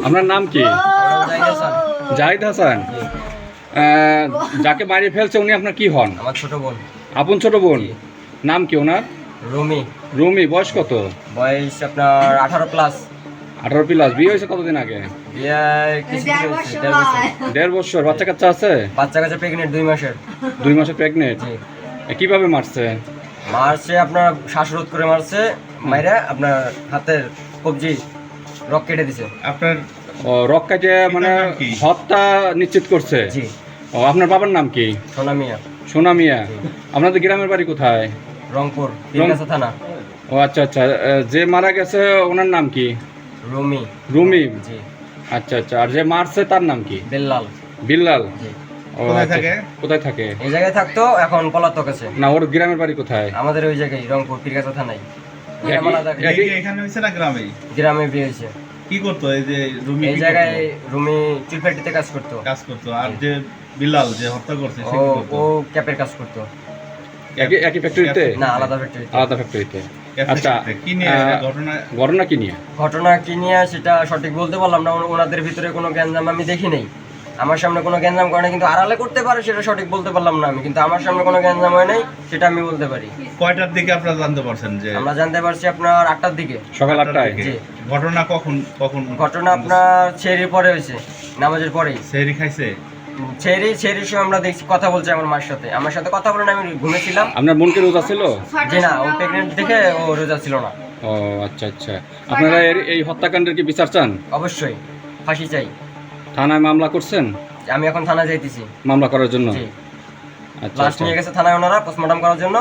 আপনার নাম কি? জাহিদ হাসান। যাকে মারিয়ে ফেলছে উনি আপনার কি হন? আমার ছোট বোন। আপন ছোট বোন? নাম কি ওনার? রুমি। রুমি। বয়স কত? বয়স আপনার 18+। 18+। বিয়ে হয়েছে কতদিন আগে? বিয়ে কিছুদিন হয়েছে, 1.5 বছর। 1.5 বছর। বাচ্চা কাচ্চা আছে? বাচ্চা কাচ্চা প্রেগনেন্ট 2 মাসের। 2 মাসের প্রেগনেন্ট? জি। কিভাবে মারছে? মারছে আপনার শ্বাসরোধ করে মারছে, মাইরা আপনার হাতের কবজি রক কেটে দিছে। আপনার রক কাটে মানে হত্যা নিশ্চিত করছে? জি। আপনার বাবার নাম কি? সোনা মিয়া। সোনা মিয়া। আপনাদের গ্রামের বাড়ি কোথায়? রংপুর পীরগাছা থানা। আচ্ছা আচ্ছা। যে মারা গেছে ওনার নাম কি? রুমি। রুমি। জি। আচ্ছা আচ্ছা। আর যে মারছে তার নাম কি? বেল্লাল। বিল্লাল। জি। কোথায় থাকে? কোথায় থাকে? এই জায়গায় থাকতো, এখন পলাতক আছে। না, ওর গ্রামের বাড়ি কোথায়? আমাদের ওই জায়গায় রংপুর পীরগাছা থানায়। এখানে হয়েছে না গ্রামে? গ্রামে বিয়ে হয়েছে। কি করতো এই যে রুমি? এই জায়গায় রুমি চুল ফ্যাক্টরিতে কাজ করতো। আর যে বিলাল যে হত্যা করছে সে কি করতো? ও ক্যাপের কাজ করতো। একই ফ্যাক্টরিতে? না, আলাদা ফ্যাক্টরিতে। আলাদা ফ্যাক্টরিতে। আচ্ছা। কি নিয়ে ঘটনা কি নিয়ে? ঘটনা কি নিয়ে সেটা সঠিক বলতে পারলাম না। ওনাদের ভিতরে কোনো গ্যাঞ্জাম আমি দেখি নাই। আমার সামনে কোনো গ্যাঞ্জাম করে না, কিন্তু আড়ালে করতে পারে সেটা সঠিক বলতে পারলাম না আমি। কিন্তু আমার সামনে কোনো গ্যাঞ্জাম হয় নাই সেটা আমি বলতে পারি। কয়টার দিকে আপনারা জানতে পারছেন? যে আমরা জানতে পারছি আপনার 8টার দিকে। সকাল 8টায়? জি। ঘটনা কখন? ঘটনা আপনার সেহরির পরে হয়েছে, নামাজের পরেই। সেহরি খাইছে? সেহরির সময় আমরা দেখছি কথা বলছে আমার সাথে কথা বলে না, আমি ঘুমেছিলাম। আপনার বোনকে রোজা ছিল? জি না, ও প্রেগনেন্ট দেখে ও রোজা ছিল না। ও আচ্ছা আচ্ছা। আপনারা এই হত্যাকাণ্ডের কি বিচার চান? অবশ্যই ফাঁসি চাই। থানায় মামলা করছেন? আমি এখন থানায় যাইতেছি মামলা করার জন্য? জি। আচ্ছা লাশ আচ্ছা। নিয়ে গেছে থানায় ওনারা পোস্টমর্টম করার জন্য।